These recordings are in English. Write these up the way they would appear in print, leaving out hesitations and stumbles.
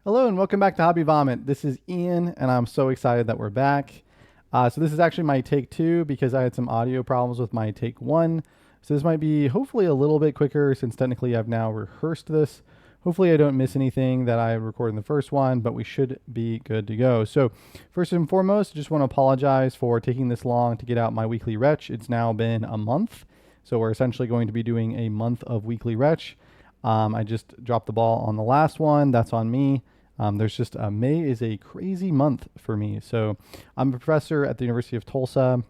Hello and welcome back to Hobby Vomit. This is Ian and I'm so excited that we're back. So this is actually my take two because I had some audio problems with my take one. So this might be hopefully a little bit quicker since technically I've now rehearsed this. Hopefully I don't miss anything that I recorded in the first one, but we should be good to go. So first and foremost, I just want to apologize for taking this long to get out my weekly Retch. It's now been a month. So we're essentially going to be doing a month of weekly Retch. I just dropped the ball on the last one. That's on me. May is a crazy month for me. So I'm a professor at the University of Tulsa.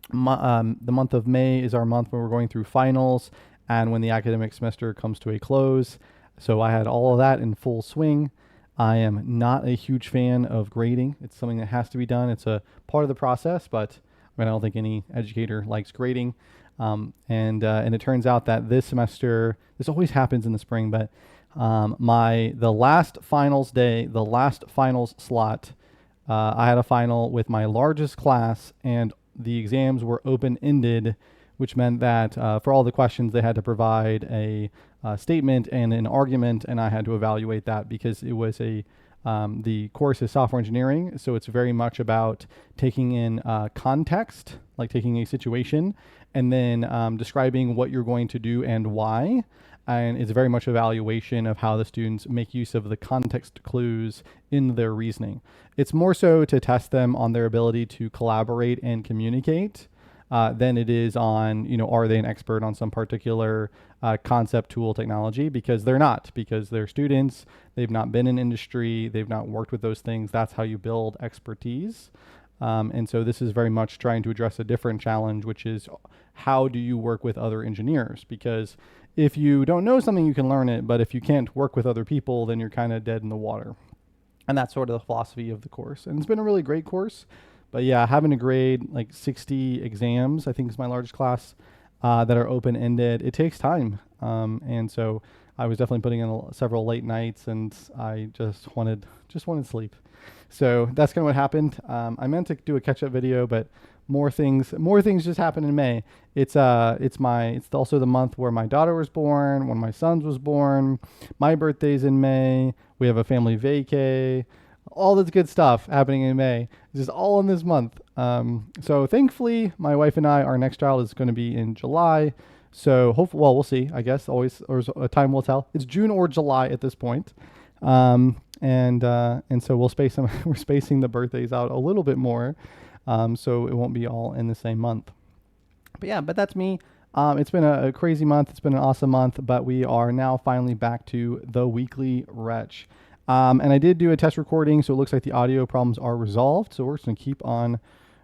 The month of May is our month when we're going through finals and when the academic semester comes to a close. So I had all of that in full swing. I am not a huge fan of grading. It's something that has to be done. It's a part of the process, but I don't think any educator likes grading. And it turns out that this semester, this always happens in the spring, but the last finals day, the last finals slot, I had a final with my largest class and the exams were open-ended, which meant that for all the questions they had to provide a statement and an argument, and I had to evaluate that because it was the course is software engineering, so it's very much about taking in context, like taking a situation and then describing what you're going to do and why. And it's very much evaluation of how the students make use of the context clues in their reasoning. It's more so to test them on their ability to collaborate and communicate than it is on, are they an expert on some particular concept, tool, technology? Because they're not, because they're students, they've not been in industry, they've not worked with those things. That's how you build expertise. And so this is very much trying to address a different challenge, which is how do you work with other engineers? Because if you don't know something, you can learn it, but if you can't work with other people, then you're kind of dead in the water. And that's sort of the philosophy of the course. And it's been a really great course. But yeah, having to grade like 60 exams, I think is my largest class, that are open-ended, it takes time. And so I was definitely putting in several late nights and I just wanted sleep. So that's kind of what happened. I meant to do a catch-up video, but more things just happened in May. It's also the month where my daughter was born, when my son was born. My birthday's in May. We have a family vacay. All this good stuff happening in May. It's just all in this month. So thankfully, my wife and our next child is going to be in July. So hopefully, well, we'll see. I guess always, or time will tell. It's June or July at this point. And so we're spacing the birthdays out a little bit more. So it won't be all in the same month. But that's me. It's been a crazy month. It's been an awesome month, but we are now finally back to the weekly Retch. And I did do a test recording, so it looks like the audio problems are resolved. So we're just going to keep on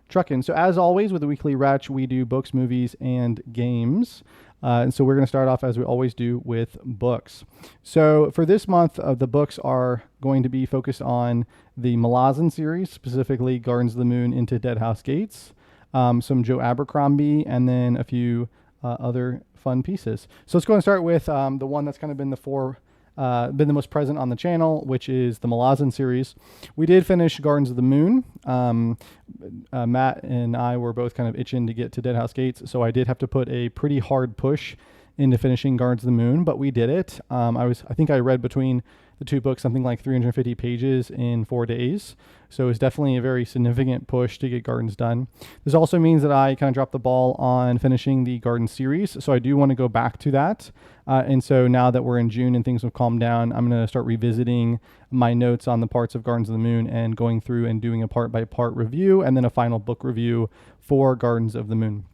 trucking. So as always with the weekly Retch, we do books, movies, and games. And so we're going to start off as we always do with books. So for this month, the books are going to be focused on the Malazan series, specifically Gardens of the Moon into Deadhouse Gates, some Joe Abercrombie, and then a few other fun pieces. So let's go and start with the one that's kind of been the most present on the channel, which is the Malazan series. We did finish Gardens of the Moon. Matt and I were both kind of itching to get to Deadhouse Gates, so I did have to put a pretty hard push into finishing Gardens of the Moon, but we did it. I think I read between the two books something like 350 pages in 4 days. So it was definitely a very significant push to get Gardens done. This also means that I kind of dropped the ball on finishing the Garden series. So I do want to go back to that. And so now that we're in June and things have calmed down, I'm going to start revisiting my notes on the parts of Gardens of the Moon and going through and doing a part-by-part review and then a final book review for Gardens of the Moon.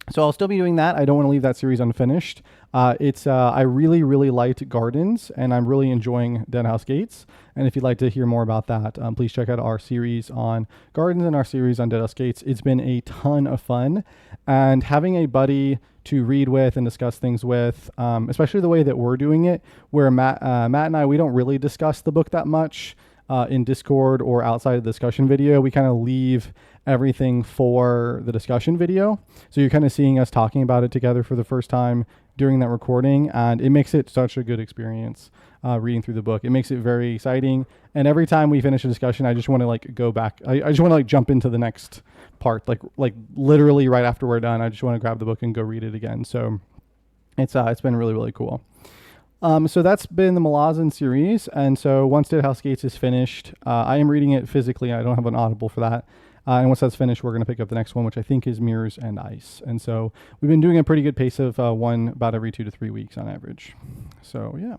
So I'll still be doing that. I don't want to leave that series unfinished. I really, really liked Gardens, and I'm really enjoying Deadhouse Gates. And if you'd like to hear more about that, please check out our series on Gardens and our series on Deadhouse Gates. It's been a ton of fun, and having a buddy to read with and discuss things with, especially the way that we're doing it, where Matt and I, we don't really discuss the book that much in Discord or outside of the discussion video. We kind of leave everything for the discussion video. So you're kind of seeing us talking about it together for the first time during that recording, and it makes it such a good experience reading through the book. It makes it very exciting, and every time we finish a discussion, I just want to go back. I just want to jump into the next part, like literally right after we're done. I just want to grab the book and go read it again. So it's been really, really cool. So that's been the Malazan series, and so once Dead House Gates is finished, I am reading it physically. I don't have an Audible for that. And once that's finished, we're going to pick up the next one, which I think is Mirrors and Ice. And so we've been doing a pretty good pace of one about every 2 to 3 weeks on average. So yeah.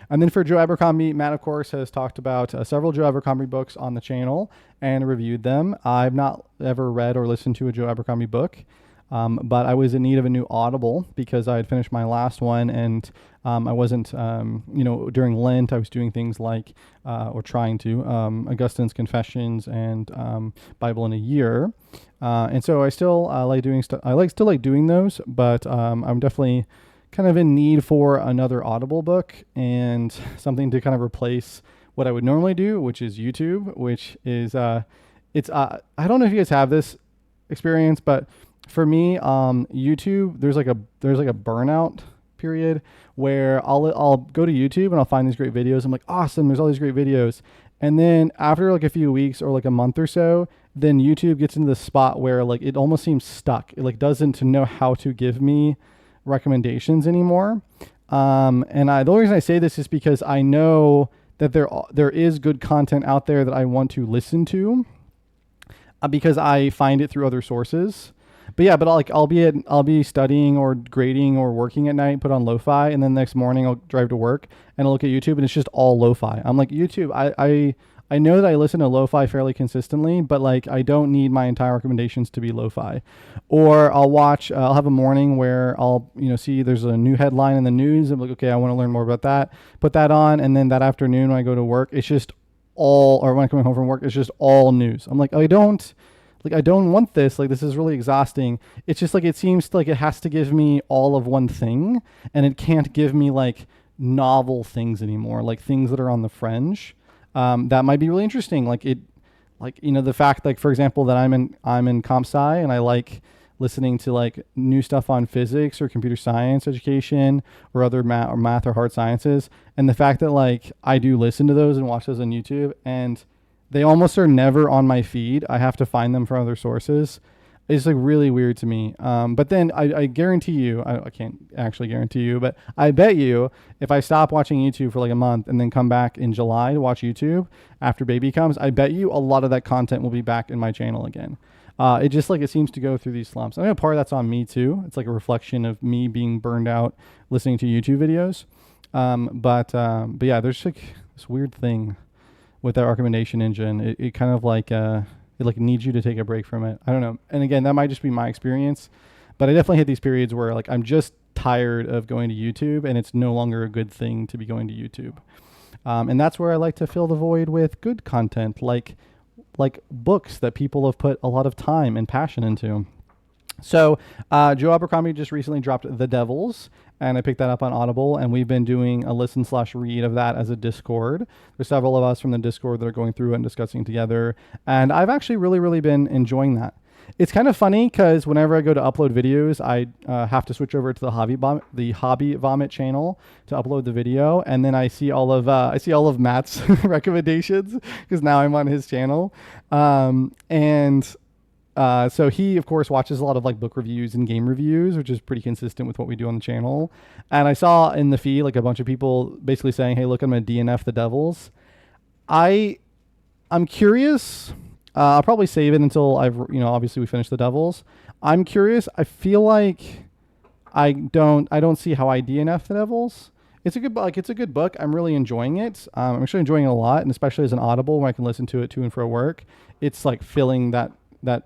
And then for Joe Abercrombie, Matt, of course, has talked about several Joe Abercrombie books on the channel and reviewed them. I've not ever read or listened to a Joe Abercrombie book. But I was in need of a new Audible because I had finished my last one, and I wasn't, during Lent, I was doing things like, or trying to, Augustine's Confessions and Bible in a Year. And so I still like doing stuff. Still like doing those, but I'm definitely kind of in need for another Audible book and something to kind of replace what I would normally do, which is YouTube, which is, I don't know if you guys have this experience, but for me, YouTube, there's like a burnout period where I'll go to YouTube and I'll find these great videos. I'm like, awesome, there's all these great videos. And then after like a few weeks or like a month or so, then YouTube gets into the spot where like it almost seems stuck. It like doesn't know how to give me recommendations anymore. The only reason I say this is because I know that there is good content out there that I want to listen to because I find it through other sources. But yeah, I'll be studying or grading or working at night, put on lo-fi, and then the next morning I'll drive to work and I'll look at YouTube and it's just all lo-fi. I'm like, YouTube, I know that I listen to lo-fi fairly consistently, but like I don't need my entire recommendations to be lo-fi. Or I'll have a morning where I'll, see there's a new headline in the news. I'm like, okay, I want to learn more about that. Put that on, and then that afternoon when I go to work, it's just or when I'm coming home from work, it's just all news. I'm like, I don't want this. Like, this is really exhausting. It's just like, it seems like it has to give me all of one thing, and it can't give me like novel things anymore, like things that are on the fringe. That might be really interesting. The fact, like, for example, that I'm in comp sci and I like listening to like new stuff on physics or computer science education or other math or hard sciences. And the fact that like I do listen to those and watch those on YouTube, and they almost are never on my feed. I have to find them from other sources. It's like really weird to me. But then I guarantee you, I can't actually guarantee you, but I bet you if I stop watching YouTube for like a month and then come back in July to watch YouTube after baby comes, I bet you a lot of that content will be back in my channel again. It just like, it seems to go through these slumps. I know part of that's on me too. It's like a reflection of me being burned out listening to YouTube videos. But yeah, there's like this weird thing with that recommendation engine. It kind of like, it like needs you to take a break from it. I don't know. And again, that might just be my experience, but I definitely hit these periods where like, I'm just tired of going to YouTube and it's no longer a good thing to be going to YouTube. And that's where I like to fill the void with good content, like books that people have put a lot of time and passion into. So Joe Abercrombie just recently dropped The Devils, and I picked that up on Audible, and we've been doing a listen/read of that as a Discord. There's several of us from the Discord that are going through it and discussing together, and I've actually really been enjoying that. It's kind of funny because whenever I go to upload videos, I have to switch over to the Hobby Vomit channel to upload the video, and then I see all of Matt's recommendations because now I'm on his channel, so he, of course, watches a lot of like book reviews and game reviews, which is pretty consistent with what we do on the channel. And I saw in the feed like a bunch of people basically saying, "Hey, look, I'm gonna DNF The Devils." I'm curious. I'll probably save it until obviously we finish The Devils. I'm curious. I feel like I don't see how I DNF The Devils. It's a good book. I'm really enjoying it. I'm actually enjoying it a lot, and especially as an Audible where I can listen to it to and fro work. It's like filling that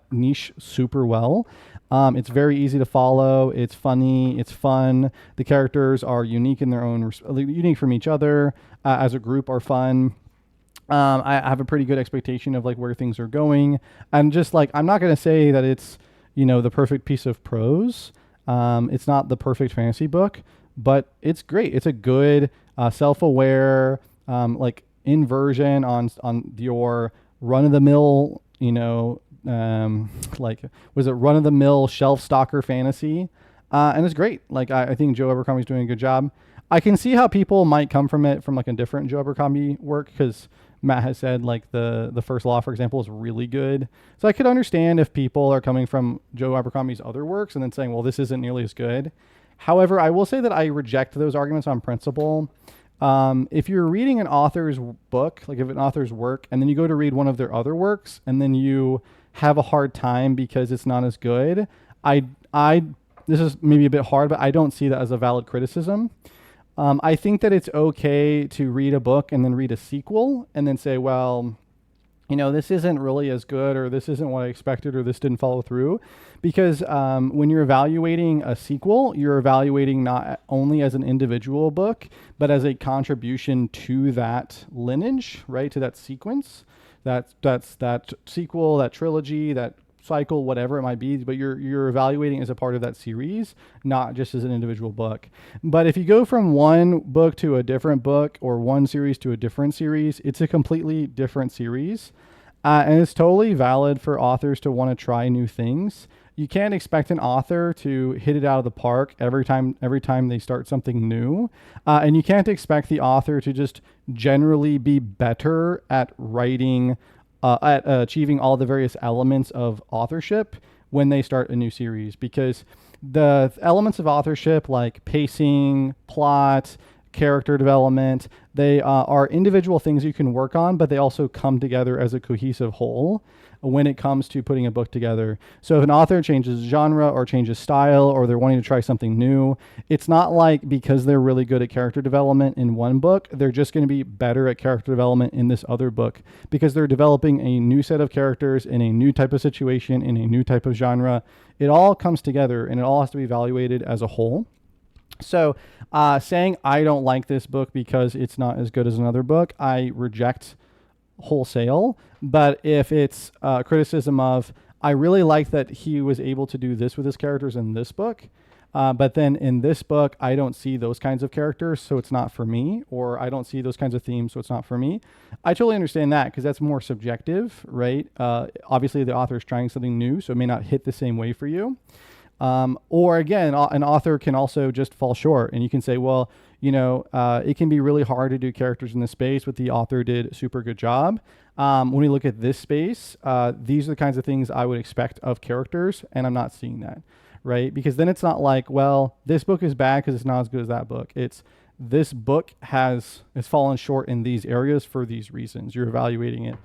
niche super well. It's very easy to follow. It's funny. It's fun. The characters are unique in their own, unique from each other. As a group, are fun. I have a pretty good expectation of like where things are going. I'm just like, I'm not going to say that it's, the perfect piece of prose. It's not the perfect fantasy book, but it's great. It's a good, self-aware, like inversion on your run-of-the-mill, was it run-of-the-mill shelf stalker fantasy? And it's great. Like, I think Joe Abercrombie's doing a good job. I can see how people might come from it from like a different Joe Abercrombie work, because Matt has said like the First Law, for example, is really good. So I could understand if people are coming from Joe Abercrombie's other works and then saying, well, this isn't nearly as good. However, I will say that I reject those arguments on principle. If you're reading an author's book, like if an author's work, and then you go to read one of their other works, and then you have a hard time because it's not as good, I this is maybe a bit hard, but I don't see that as a valid criticism. I think that it's okay to read a book and then read a sequel and then say, well, this isn't really as good, or this isn't what I expected, or this didn't follow through. Because when you're evaluating a sequel, you're evaluating not only as an individual book, but as a contribution to that lineage, right? To that sequence, that's that sequel, that trilogy, that cycle, whatever it might be, but you're evaluating as a part of that series, not just as an individual book. But if you go from one book to a different book, or one series to a different series, it's a completely different series. And it's totally valid for authors to want to try new things. You can't expect an author to hit it out of the park every time they start something new. And you can't expect the author to just generally be better at writing, at achieving all the various elements of authorship when they start a new series, because the elements of authorship like pacing, plot, character development, they are individual things you can work on, but they also come together as a cohesive whole when it comes to putting a book together. So if an author changes genre or changes style, or they're wanting to try something new, it's not like because they're really good at character development in one book, they're just going to be better at character development in this other book, because they're developing a new set of characters in a new type of situation, in a new type of genre. It all comes together, and it all has to be evaluated as a whole. So saying I don't like this book because it's not as good as another book, I reject wholesale. But if it's criticism of, I really like that he was able to do this with his characters in this book, but then in this book, I don't see those kinds of characters, so it's not for me, or I don't see those kinds of themes, so it's not for me. I totally understand that, because that's more subjective, right? Obviously, the author is trying something new, so it may not hit the same way for you. Or again, an author can also just fall short, and you can say, well, it can be really hard to do characters in this space, but the author did a super good job. When we look at this space, these are the kinds of things I would expect of characters, and I'm not seeing that, right? Because then it's not like, well, this book is bad because it's not as good as that book. It's this book has fallen short in these areas for these reasons. You're evaluating it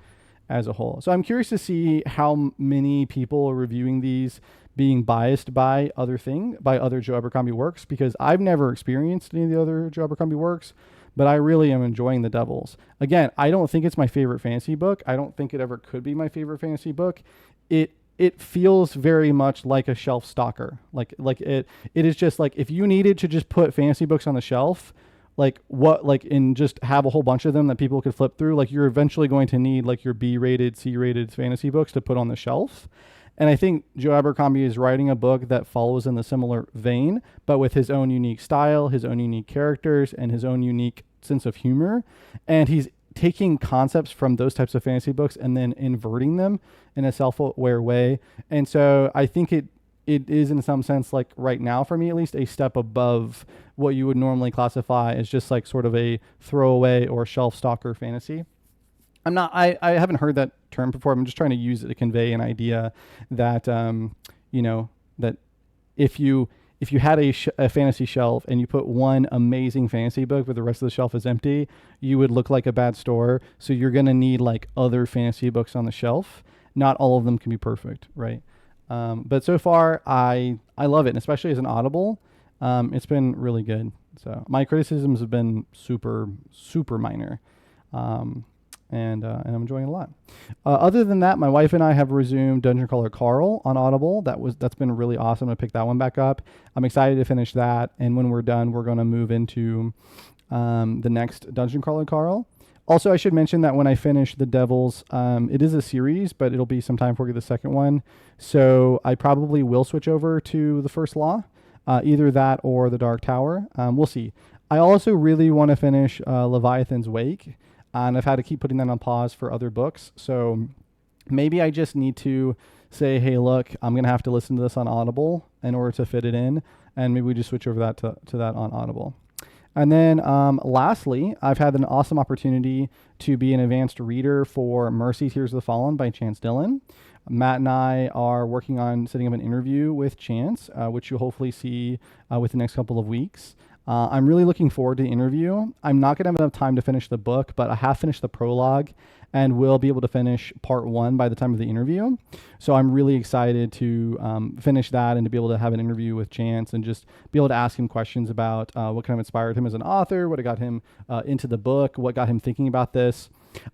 as a whole. So I'm curious to see how many people are reviewing these being biased by other Joe Abercrombie works, because I've never experienced any of the other Joe Abercrombie works, but I really am enjoying The Devils. Again, I don't think it's my favorite fantasy book. I don't think it ever could be my favorite fantasy book. It feels very much like a shelf stalker. Like it is just like, if you needed to just put fantasy books on the shelf, and just have a whole bunch of them that people could flip through, like you're eventually going to need like your B-rated, C-rated fantasy books to put on the shelf. And I think Joe Abercrombie is writing a book that follows in the similar vein, but with his own unique style, his own unique characters, and his own unique sense of humor. And he's taking concepts from those types of fantasy books and then inverting them in a self-aware way. And so I think it is, in some sense, like right now for me at least, a step above what you would normally classify as just like sort of a throwaway or shelf stalker fantasy. I haven't heard that term before. I'm just trying to use it to convey an idea that, that if you had a fantasy shelf and you put one amazing fantasy book, but the rest of the shelf is empty, you would look like a bad store. So you're going to need like other fantasy books on the shelf. Not all of them can be perfect, right? But so far I love it, and especially as an Audible, it's been really good. So my criticisms have been super, super minor. And I'm enjoying it a lot. Other than that, my wife and I have resumed Dungeon Crawler Carl on Audible. That's been really awesome to pick that one back up. I'm excited to finish that, and when we're done, we're going to move into the next Dungeon Crawler Carl. Also, I should mention that when I finish The Devils, it is a series, but it'll be some time before we get the second one. So I probably will switch over to the First Law, either that or the Dark Tower. We'll see. I also really want to finish Leviathan's Wake. And I've had to keep putting that on pause for other books. So maybe I just need to say, hey, look, I'm going to have to listen to this on Audible in order to fit it in. And maybe we just switch over that to that on Audible. And then lastly, I've had an awesome opportunity to be an advanced reader for Mercy, Tears of the Fallen by Chance Dillon. Matt and I are working on setting up an interview with Chance, which you'll hopefully see with the next couple of weeks. I'm really looking forward to the interview. I'm not going to have enough time to finish the book, but I have finished the prologue and will be able to finish part 1 by the time of the interview. So I'm really excited to finish that and to be able to have an interview with Chance and just be able to ask him questions about what kind of inspired him as an author, what got him into the book, what got him thinking about this.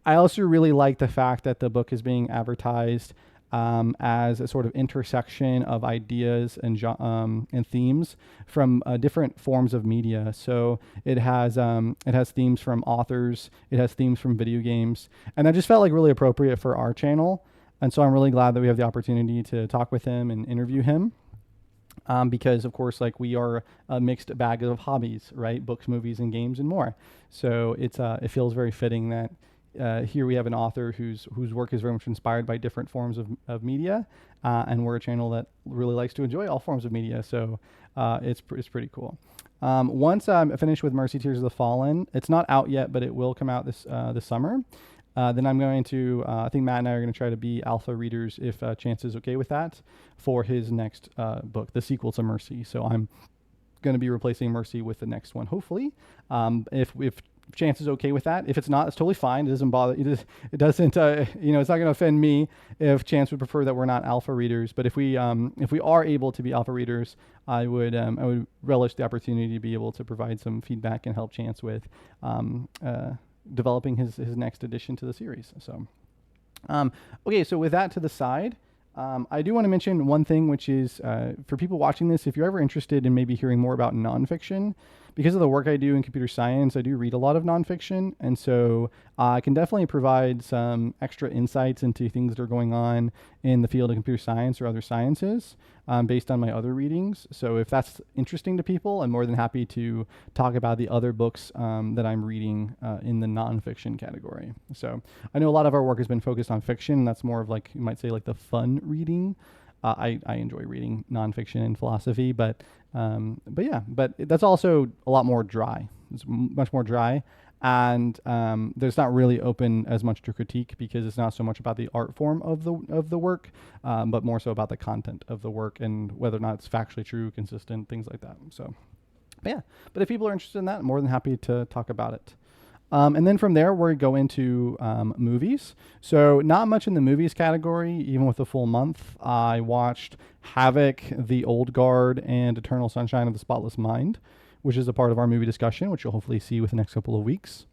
I also really like the fact that the book is being advertised as a sort of intersection of ideas and themes from different forms of media. So it has themes from authors, it has themes from video games, and I just felt like really appropriate for our channel. And so I'm really glad that we have the opportunity to talk with him and interview him. Because of course, like, we are a mixed bag of hobbies, right? Books, movies, and games, and more. So it feels very fitting that here we have an author whose work is very much inspired by different forms of media, and we're a channel that really likes to enjoy all forms of media. So it's pretty cool. Once I'm finished with Mercy Tears of the Fallen, it's not out yet, but it will come out this summer. Then I'm going to, I think Matt and I are going to try to be alpha readers, if Chance is okay with that, for his next book, the sequel to Mercy. So I'm going to be replacing Mercy with the next one, hopefully. If Chance is okay with that. If it's not, it's totally fine. It doesn't bother. It doesn't. It's not going to offend me if Chance would prefer that we're not alpha readers. But if we are able to be alpha readers, I would relish the opportunity to be able to provide some feedback and help Chance with developing his next addition to the series. So, okay. So with that to the side, I do want to mention one thing, which is for people watching this, if you're ever interested in maybe hearing more about nonfiction, because of the work I do in computer science, I do read a lot of nonfiction. And so I can definitely provide some extra insights into things that are going on in the field of computer science or other sciences based on my other readings. So if that's interesting to people, I'm more than happy to talk about the other books that I'm reading in the nonfiction category. So I know a lot of our work has been focused on fiction. That's more of, like, you might say, like the fun reading. I enjoy reading nonfiction and philosophy, but that's also a lot more dry. It's much more dry, and there's not really open as much to critique, because it's not so much about the art form of the work, but more so about the content of the work and whether or not it's factually true, consistent, things like that. So, but if people are interested in that, I'm more than happy to talk about it. And then from there, we go into movies. So not much in the movies category, even with a full month. I watched Havoc, The Old Guard, and Eternal Sunshine of the Spotless Mind, which is a part of our movie discussion, which you'll hopefully see within the next couple of weeks.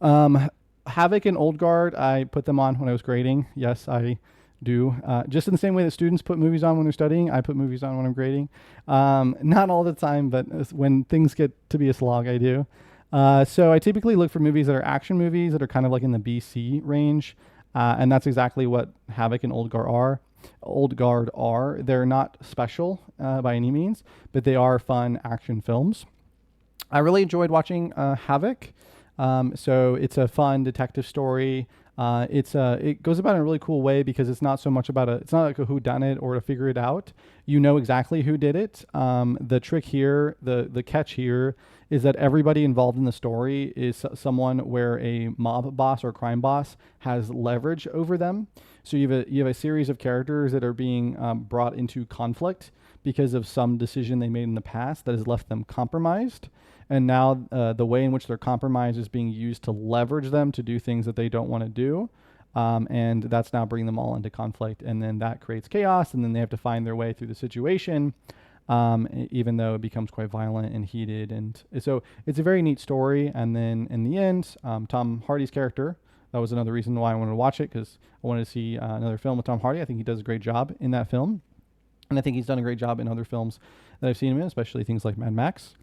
Havoc and Old Guard, I put them on when I was grading. Yes, I do. Just in the same way that students put movies on when they're studying, I put movies on when I'm grading. Not all the time, but when things get to be a slog, I do. So I typically look for movies that are action movies that are kind of like in the BC range. And that's exactly what Havoc and Old Guard are. They're not special by any means, but they are fun action films. I really enjoyed watching Havoc. So it's a fun detective story. It goes about it in a really cool way, because it's not so much about it's not like a whodunit or to figure it out. You know exactly who did it. The trick here, the catch here, is that everybody involved in the story is someone where a mob boss or crime boss has leverage over them. So you have a series of characters that are being brought into conflict because of some decision they made in the past that has left them compromised. And now the way in which they're compromised is being used to leverage them to do things that they don't want to do. And that's now bringing them all into conflict. And then that creates chaos. And then they have to find their way through the situation, even though it becomes quite violent and heated. And so it's a very neat story. And then in the end, Tom Hardy's character, that was another reason why I wanted to watch it, because I wanted to see another film with Tom Hardy. I think he does a great job in that film. And I think he's done a great job in other films that I've seen him in, especially things like Mad Max.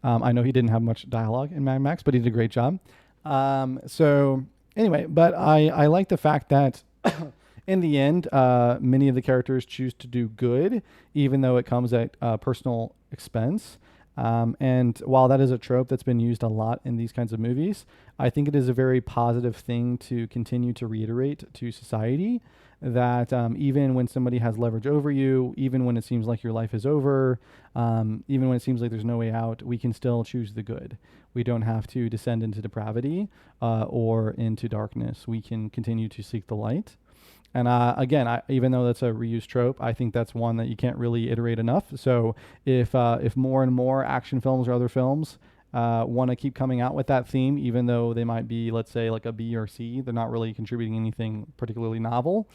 I know he didn't have much dialogue in Mad Max, but he did a great job. So anyway, but I like the fact that in the end, many of the characters choose to do good, even though it comes at personal expense. And while that is a trope that's been used a lot in these kinds of movies, I think it is a very positive thing to continue to reiterate to society that even when somebody has leverage over you, even when it seems like your life is over, even when it seems like there's no way out, we can still choose the good. We don't have to descend into depravity or into darkness. We can continue to seek the light. And again, even though that's a reused trope, I think that's one that you can't really iterate enough. So if more and more action films or other films want to keep coming out with that theme, even though they might be, let's say, like a B or C, they're not really contributing anything particularly novel.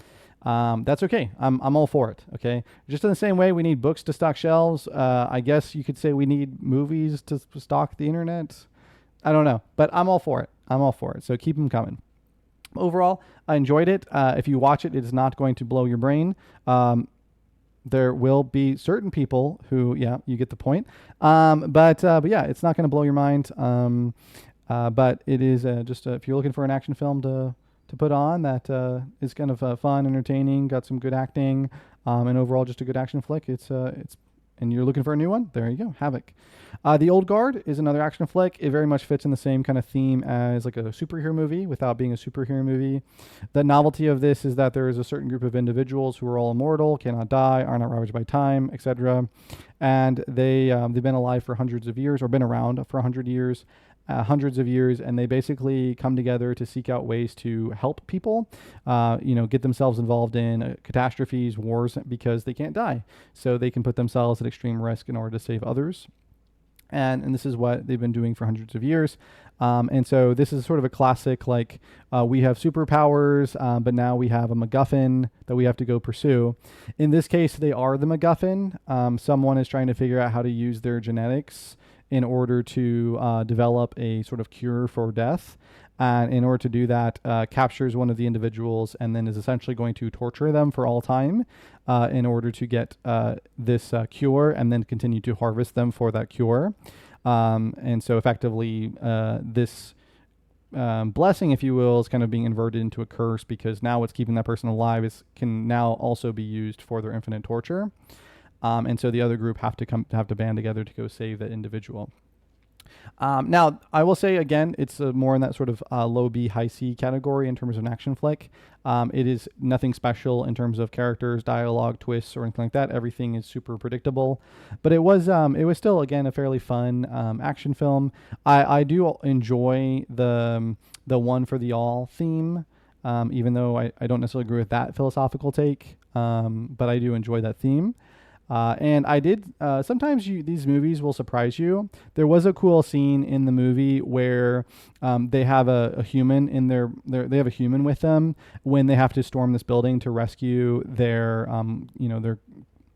That's okay. I'm all for it. Okay. Just in the same way we need books to stock shelves. I guess you could say we need movies to stock the internet. I don't know, but I'm all for it. I'm all for it. So keep them coming. Overall, I enjoyed it. If you watch it, it is not going to blow your brain. There will be certain people who, yeah, you get the point. But yeah, it's not going to blow your mind. But it is just if you're looking for an action film to put on that is kind of fun, entertaining, got some good acting, and overall just a good action flick. It's and you're looking for a new one, there you go, Havoc. The Old Guard is another action flick. It very much fits in the same kind of theme as like a superhero movie without being a superhero movie. The novelty of this is that there is a certain group of individuals who are all immortal, cannot die, are not ravaged by time, etc. And they've been alive for hundreds of years, or been around for hundreds of years, and they basically come together to seek out ways to help people, get themselves involved in catastrophes, wars, because they can't die. So they can put themselves at extreme risk in order to save others. And this is what they've been doing for hundreds of years. And so this is sort of a classic, like we have superpowers, but now we have a MacGuffin that we have to go pursue. In this case, they are the MacGuffin. Someone is trying to figure out how to use their genetics in order to develop a sort of cure for death. And in order to do that, captures one of the individuals and then is essentially going to torture them for all time in order to get this cure, and then continue to harvest them for that cure. And so effectively this blessing, if you will, is kind of being inverted into a curse, because now what's keeping that person alive can now also be used for their infinite torture. And so the other group have to band together to go save that individual. Now, I will say again, it's more in that sort of low B, high C category in terms of an action flick. It is nothing special in terms of characters, dialogue, twists, or anything like that. Everything is super predictable, but it was still, again, a fairly fun action film. I do enjoy the one for the all theme, even though I don't necessarily agree with that philosophical take, but I do enjoy that theme. And I did, sometimes these movies will surprise you. There was a cool scene in the movie where they have a human in they have a human with them when they have to storm this building to rescue their in order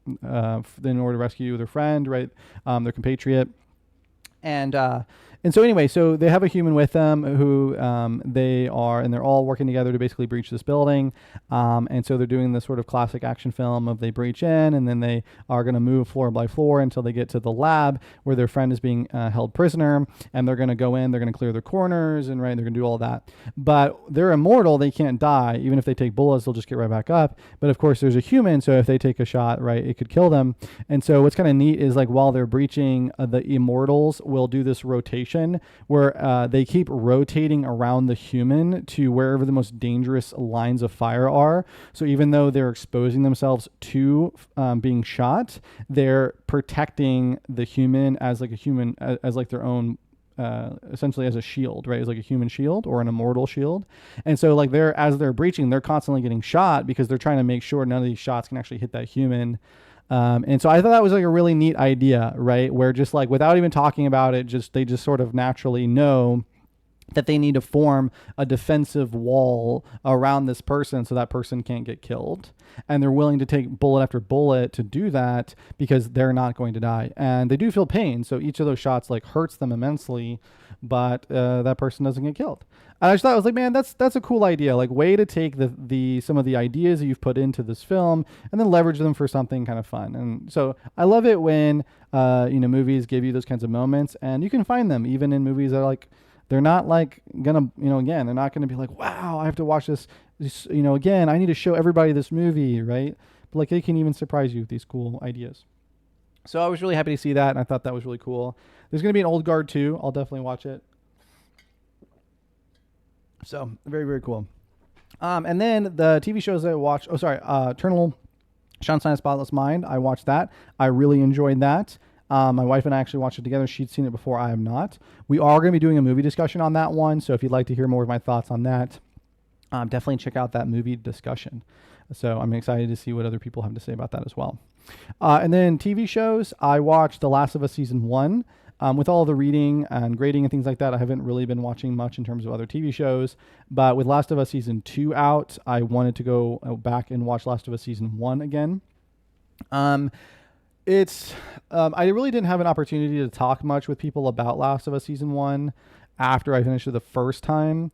to rescue their friend, right? Their compatriot. And so anyway, so they have a human with them who they're all working together to basically breach this building. And so they're doing this sort of classic action film of they breach in, and then they are going to move floor by floor until they get to the lab where their friend is being held prisoner. And they're going to go in, they're going to clear their corners, and right, they're going to do all that. But they're immortal, they can't die. Even if they take bullets, they'll just get right back up. But of course, there's a human, so if they take a shot, right, it could kill them. And so what's kind of neat is, like, while they're breaching, the immortals will do this rotation where they keep rotating around the human to wherever the most dangerous lines of fire are. So even though they're exposing themselves to being shot, they're protecting the human as like a human, as like their own, essentially as a shield, right? As like a human shield or an immortal shield. And so like as they're breaching, they're constantly getting shot because they're trying to make sure none of these shots can actually hit that human. And so I thought that was like a really neat idea, right? Where just like without even talking about it, they just sort of naturally know that they need to form a defensive wall around this person so that person can't get killed. And they're willing to take bullet after bullet to do that because they're not going to die. And they do feel pain. So each of those shots like hurts them immensely, but that person doesn't get killed. And I just thought, I was like, man, that's a cool idea. Like, way to take some of the ideas that you've put into this film and then leverage them for something kind of fun. And so I love it when movies give you those kinds of moments, and you can find them even in movies that are like, they're not like gonna, again, they're not gonna be like, wow, I have to watch this, again, I need to show everybody this movie, right? But like, they can even surprise you with these cool ideas. So I was really happy to see that, and I thought that was really cool. There's gonna be an Old Guard too. I'll definitely watch it. So very, very cool. And then the TV shows that I watched, Eternal Sunshine of the Spotless Mind. I watched that. I really enjoyed that. My wife and I actually watched it together. She'd seen it before. I have not. We are going to be doing a movie discussion on that one. So if you'd like to hear more of my thoughts on that, definitely check out that movie discussion. So I'm excited to see what other people have to say about that as well. And then TV shows, I watched The Last of Us season 1. With all the reading and grading and things like that, I haven't really been watching much in terms of other TV shows. But with Last of Us season 2 out, I wanted to go back and watch Last of Us season 1 again. It's I really didn't have an opportunity to talk much with people about Last of Us season 1 after I finished it the first time.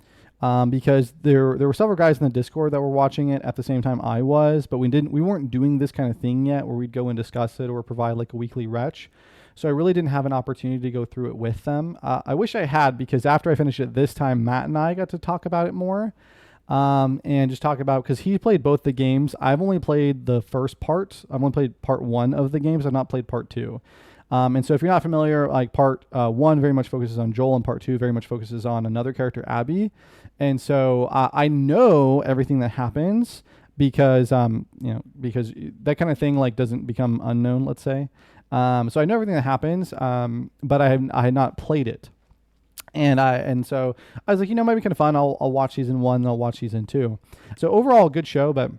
Because there were several guys in the Discord that were watching it at the same time I was, but we weren't doing this kind of thing yet where we'd go and discuss it or provide like a weekly retch. So I really didn't have an opportunity to go through it with them. I wish I had, because after I finished it this time, Matt and I got to talk about it more. And just talk about, because he played both the games. I've only played the first part. I've only played part 1 of the games. I've not played part 2. And so if you're not familiar, like part 1 very much focuses on Joel, and part 2 very much focuses on another character, Abby. And so I know everything that happens because because that kind of thing like doesn't become unknown, let's say. So I know everything that happens, but I had not played it. And so I was like, it might be kind of fun. I'll watch season 1, and I'll watch season 2. So overall, good show, but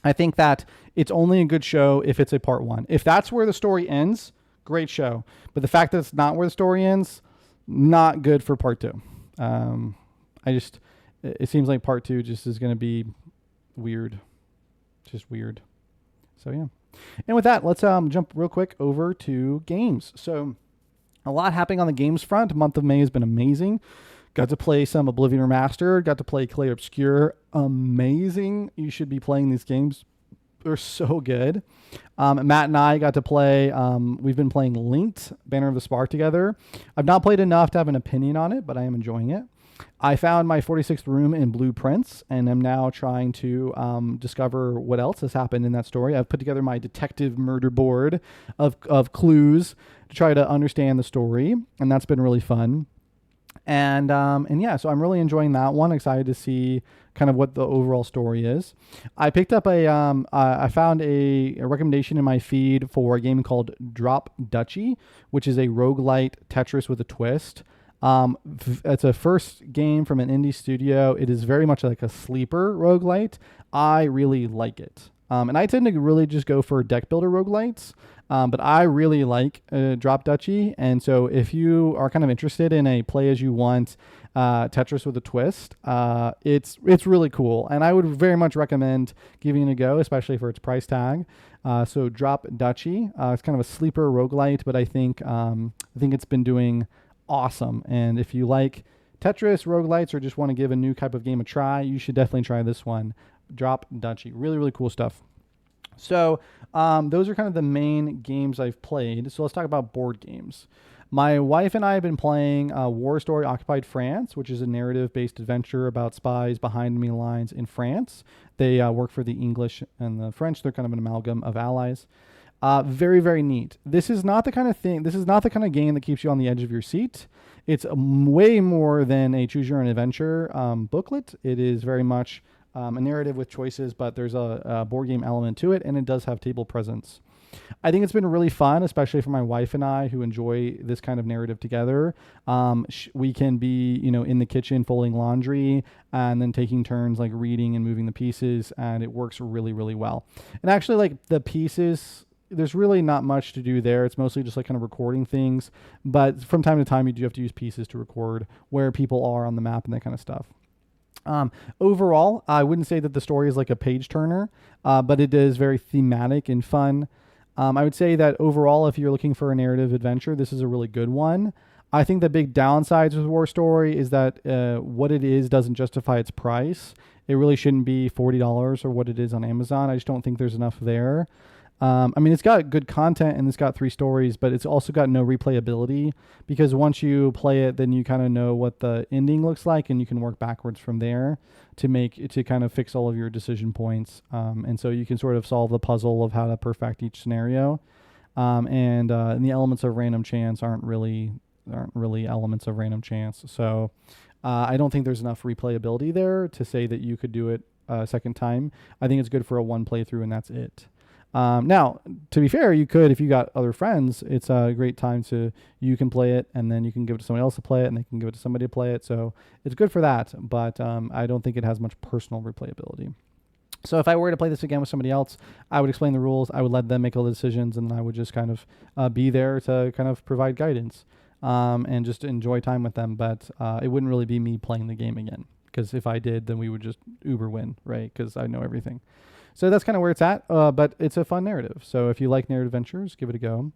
I think that it's only a good show if it's a part 1. If that's where the story ends, great show. But the fact that it's not where the story ends, not good for part 2. It seems like part 2 just is going to be weird. Just weird. So yeah. And with that, let's jump real quick over to games. So a lot happening on the games front. The month of May has been amazing. Got to play some Oblivion Remastered. Got to play Clay Obscure. Amazing. You should be playing these games. They're so good. Matt and I got to play. We've been playing Linked, Banner of the Spark together. I've not played enough to have an opinion on it, but I am enjoying it. I found my 46th room in Blueprints, and I'm now trying to discover what else has happened in that story. I've put together my detective murder board of clues to try to understand the story, and that's been really fun. And yeah, so I'm really enjoying that one. Excited to see kind of what the overall story is. I picked up I found a recommendation in my feed for a game called Drop Duchy, which is a roguelite Tetris with a twist. It's a first game from an indie studio. It is very much like a sleeper roguelite. I really like it. And I tend to really just go for deck builder roguelites. But I really like Drop Duchy. And so if you are kind of interested in a play as you want Tetris with a twist, it's really cool. And I would very much recommend giving it a go, especially for its price tag. So Drop Duchy, it's kind of a sleeper roguelite, but I think it's been doing awesome. And if you like Tetris, roguelites, or just want to give a new type of game a try, you should definitely try this one. Drop Duchy. Really, really cool stuff. So those are kind of the main games I've played. So let's talk about board games. My wife and I have been playing War Story Occupied France, which is a narrative-based adventure about spies behind enemy lines in France. They work for the English and the French. They're kind of an amalgam of allies. Very, very neat. This is not the kind of thing. This is not the kind of game that keeps you on the edge of your seat. It's way more than a choose your own adventure booklet. It is very much a narrative with choices, but there's a board game element to it, and it does have table presence. I think it's been really fun, especially for my wife and I who enjoy this kind of narrative together. We can be, in the kitchen folding laundry and then taking turns like reading and moving the pieces, and it works really, really well. And actually, like the pieces, there's really not much to do there. It's mostly just like kind of recording things, but from time to time you do have to use pieces to record where people are on the map and that kind of stuff. Overall, I wouldn't say that the story is like a page turner, but it is very thematic and fun. I would say that overall, if you're looking for a narrative adventure, this is a really good one. I think the big downsides with War Story is that what it is doesn't justify its price. It really shouldn't be $40 or what it is on Amazon. I just don't think there's enough there. It's got good content and it's got 3 stories, but it's also got no replayability, because once you play it, then you kind of know what the ending looks like, and you can work backwards from there to kind of fix all of your decision points. And so you can sort of solve the puzzle of how to perfect each scenario. And the elements of random chance aren't really elements of random chance. So I don't think there's enough replayability there to say that you could do it a second time. I think it's good for a one playthrough and that's it. Now, to be fair, you could, if you got other friends, it's a great time you can play it and then you can give it to somebody else to play it and they can give it to somebody to play it. So it's good for that, but I don't think it has much personal replayability. So if I were to play this again with somebody else, I would explain the rules. I would let them make all the decisions, and I would just kind of be there to kind of provide guidance and just enjoy time with them. But it wouldn't really be me playing the game again, because if I did, then we would just uber win, right? Because I know everything. So that's kind of where it's at, but it's a fun narrative. So if you like narrative adventures, give it a go.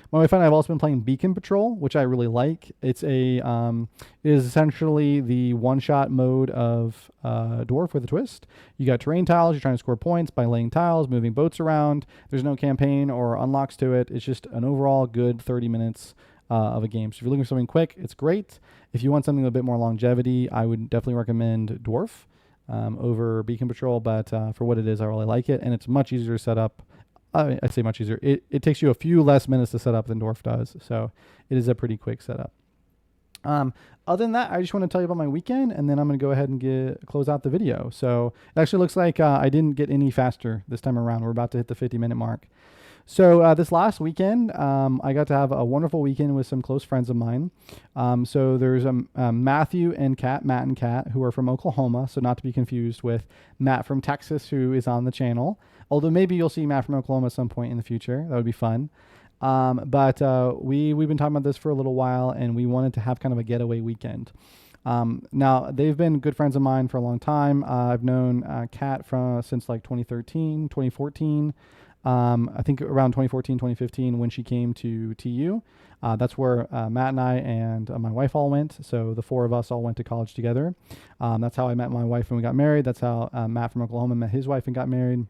My wife and I have also been playing Beacon Patrol, which I really like. It is essentially the one-shot mode of Dwarf with a twist. You got terrain tiles. You're trying to score points by laying tiles, moving boats around. There's no campaign or unlocks to it. It's just an overall good 30 minutes of a game. So if you're looking for something quick, it's great. If you want something with a bit more longevity, I would definitely recommend Dwarf over Beacon Patrol. But for what it is, I really like it, and it's much easier to set up. I'd say much easier. It takes you a few less minutes to set up than Dwarf does. So it is a pretty quick setup. Other than that, I just want to tell you about my weekend, and then I'm going to go ahead and close out the video. So it actually looks like I didn't get any faster this time around. We're about to hit the 50-minute mark. So this last weekend, I got to have a wonderful weekend with some close friends of mine. So there's Matthew and Kat, Matt and Kat, who are from Oklahoma. So not to be confused with Matt from Texas, who is on the channel. Although maybe you'll see Matt from Oklahoma at some point in the future. That would be fun. But we've been talking about this for a little while, and we wanted to have kind of a getaway weekend. Now, they've been good friends of mine for a long time. I've known Kat since like 2013, 2014. I think around 2014, 2015 when she came to TU. That's where Matt and I and my wife all went. So the four of us all went to college together. That's how I met my wife when we got married. That's how Matt from Oklahoma met his wife and got married.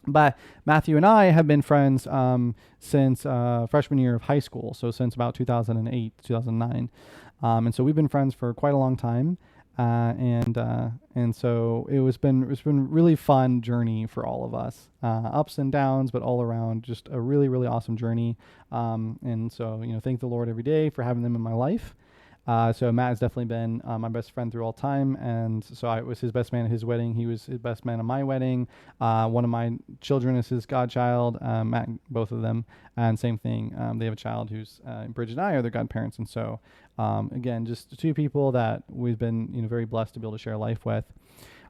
But Matthew and I have been friends since freshman year of high school, so since about 2008, 2009. And so we've been friends for quite a long time. And so it's been really fun journey for all of us, ups and downs, but all around just a really, really awesome journey. And so, thank the Lord every day for having them in my life. So Matt has definitely been my best friend through all time, and so I was his best man at his wedding. He was his best man at my wedding. One of my children is his godchild, Matt, both of them, and same thing. They have a child who's Bridget and I are their godparents, and so again, just two people that we've been very blessed to be able to share life with.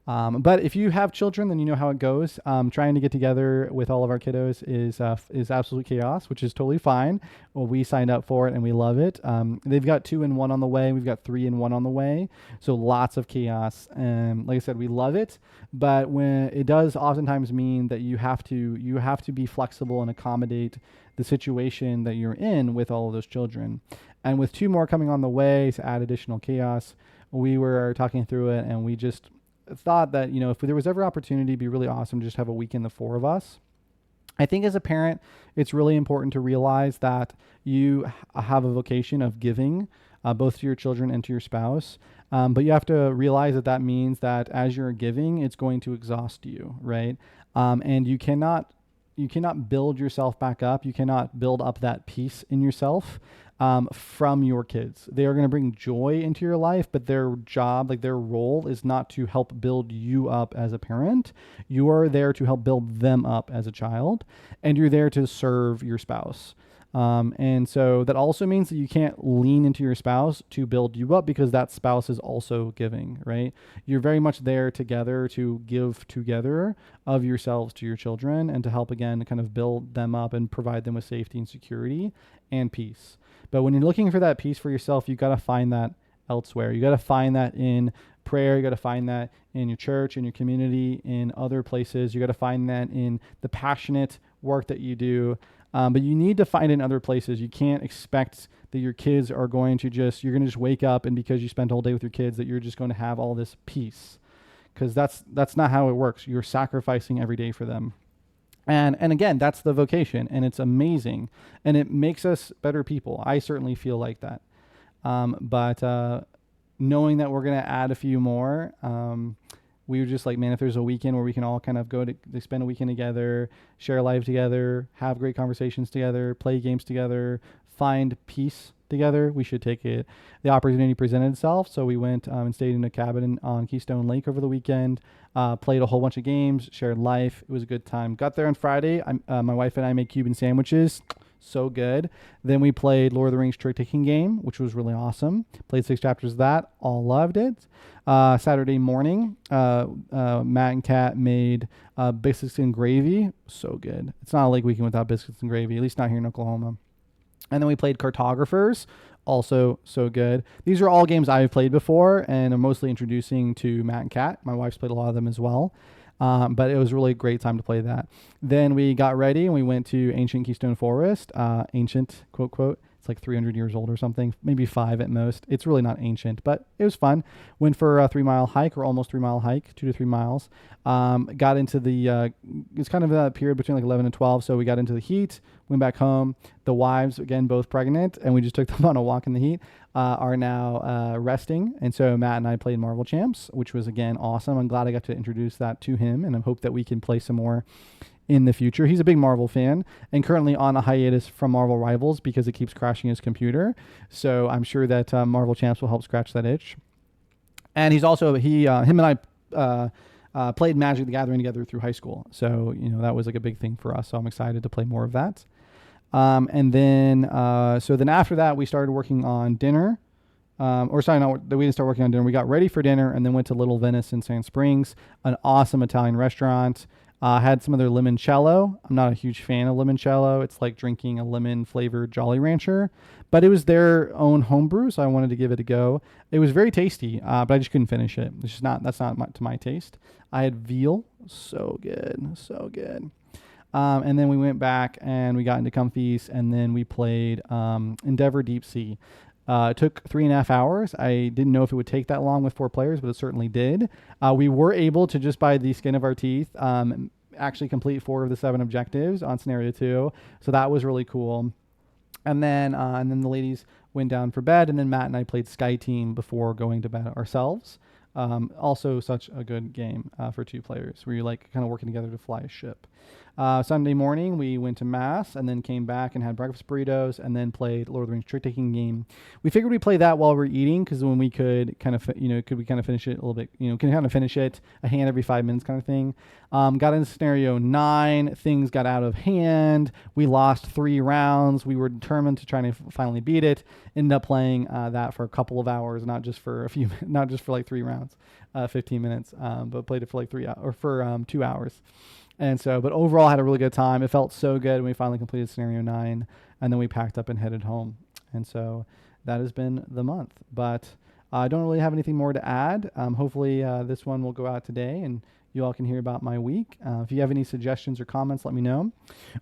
But if you have children, then you know how it goes. Trying to get together with all of our kiddos is absolute chaos, which is totally fine. Well, we signed up for it and we love it. They've got 2 and 1 on the way. We've got 3 and 1 on the way. So lots of chaos. And like I said, we love it. But when it does oftentimes mean that you have to be flexible and accommodate the situation that you're in with all of those children. And with 2 more coming on the way to add additional chaos, we were talking through it and we just thought that, if there was ever opportunity, it'd be really awesome to just have a weekend, the 4 of us. I think as a parent, it's really important to realize that you have a vocation of giving, both to your children and to your spouse. But you have to realize that means that as you're giving, it's going to exhaust you, right? And you cannot build yourself back up. You cannot build up that peace in yourself from your kids. They are going to bring joy into your life, but their job, their role is not to help build you up as a parent. You are there to help build them up as a child, and you're there to serve your spouse. And so that also means that you can't lean into your spouse to build you up, because that spouse is also giving, right? You're very much there together to give together of yourselves to your children and to help, again, kind of build them up and provide them with safety and security and peace. But when you're looking for that peace for yourself, you've got to find that elsewhere. You got to find that in prayer. You got to find that in your church, in your community, in other places. You got to find that in the passionate work that you do. But you need to find it in other places. You can't expect that your kids are going to you're going to just wake up and because you spent all day with your kids that you're just going to have all this peace, because that's not how it works. You're sacrificing every day for them. And again, that's the vocation, and it's amazing, and it makes us better people. I certainly feel like that. But knowing that we're going to add a few more, we were just like, man, if there's a weekend where we can all kind of go to spend a weekend together, share life together, have great conversations together, play games together, find peace together, we should take it. The opportunity presented itself, so we went and stayed in a cabin on Keystone Lake over the weekend. Played a whole bunch of games, shared life. It was a good time. Got there on Friday. My wife and I made Cuban sandwiches. So good. Then we played Lord of the Rings trick taking game, which was really awesome. Played 6 chapters of that. All loved it. Saturday morning, Matt and Kat made biscuits and gravy. So good. It's not a lake weekend without biscuits and gravy, at least not here in Oklahoma. And then we played Cartographers. Also so good. These are all games I've played before and I'm mostly introducing to Matt and Kat. My wife's played a lot of them as well. But it was really a great time to play that. Then we got ready and we went to Ancient Keystone Forest. Ancient, quote, quote. It's like 300 years old or something, maybe 5 at most. It's really not ancient, but it was fun. Went for a 3-mile hike or almost 3-mile hike, 2 to 3 miles. Got into the, it's kind of that period between like 11 and 12. So we got into the heat, went back home. The wives, again, both pregnant, and we just took them on a walk in the heat, are now resting. And so Matt and I played Marvel Champs, which was, again, awesome. I'm glad I got to introduce that to him, and I hope that we can play some more in the future. He's a big Marvel fan and currently on a hiatus from Marvel Rivals because it keeps crashing his computer. So I'm sure that Marvel Champs will help scratch that itch. And he's also, him and I played Magic the Gathering together through high school. So, that was like a big thing for us. So I'm excited to play more of that. And then after that, we started working on dinner. We didn't start working on dinner. We got ready for dinner and then went to Little Venice in Sand Springs, an awesome Italian restaurant. Had some of their limoncello. I'm not a huge fan of limoncello. It's like drinking a lemon flavored Jolly Rancher, but it was their own homebrew, so I wanted to give it a go. It was very tasty, but I just couldn't finish it. That's not to my taste. I had veal, so good, so good. And then we went back and we got into comfies, and then we played Endeavor Deep Sea. It took 3.5 hours. I didn't know if it would take that long with 4 players, but it certainly did. We were able to, just by the skin of our teeth, actually complete 4 of the 7 objectives on scenario 2. So that was really cool. And then the ladies went down for bed, and then Matt and I played Sky Team before going to bed ourselves. Also such a good game for 2 players where you're like kind of working together to fly a ship. Sunday morning, we went to Mass and then came back and had breakfast burritos and then played Lord of the Rings trick-taking game. We figured we'd play that while we're eating because when we could kind of, finish it a little bit, can kind of finish it a hand every 5 minutes kind of thing. Got into scenario 9. Things got out of hand. We lost 3 rounds. We were determined to try to finally beat it. Ended up playing that for a couple of hours, not just for like 3 rounds, 15 minutes, but played it for like 2 hours. And so, but overall, I had a really good time. It felt so good when we finally completed scenario 9, and then we packed up and headed home. And so that has been the month. But I don't really have anything more to add. Hopefully this one will go out today, and you all can hear about my week. If you have any suggestions or comments, let me know.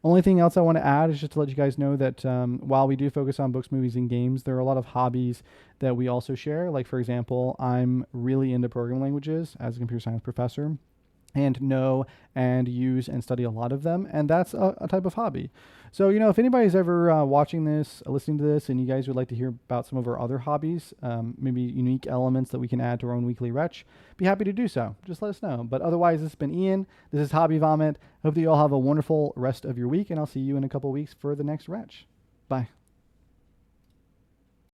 Only thing else I want to add is just to let you guys know that while we do focus on books, movies, and games, there are a lot of hobbies that we also share. Like, for example, I'm really into programming languages as a computer science professor, and know and use and study a lot of them. And that's a type of hobby. So, if anybody's ever watching this, listening to this, and you guys would like to hear about some of our other hobbies, maybe unique elements that we can add to our own weekly Retch, be happy to do so. Just let us know. But otherwise, this has been Ian. This is Hobby Vomit. Hope that you all have a wonderful rest of your week, and I'll see you in a couple weeks for the next Retch. Bye.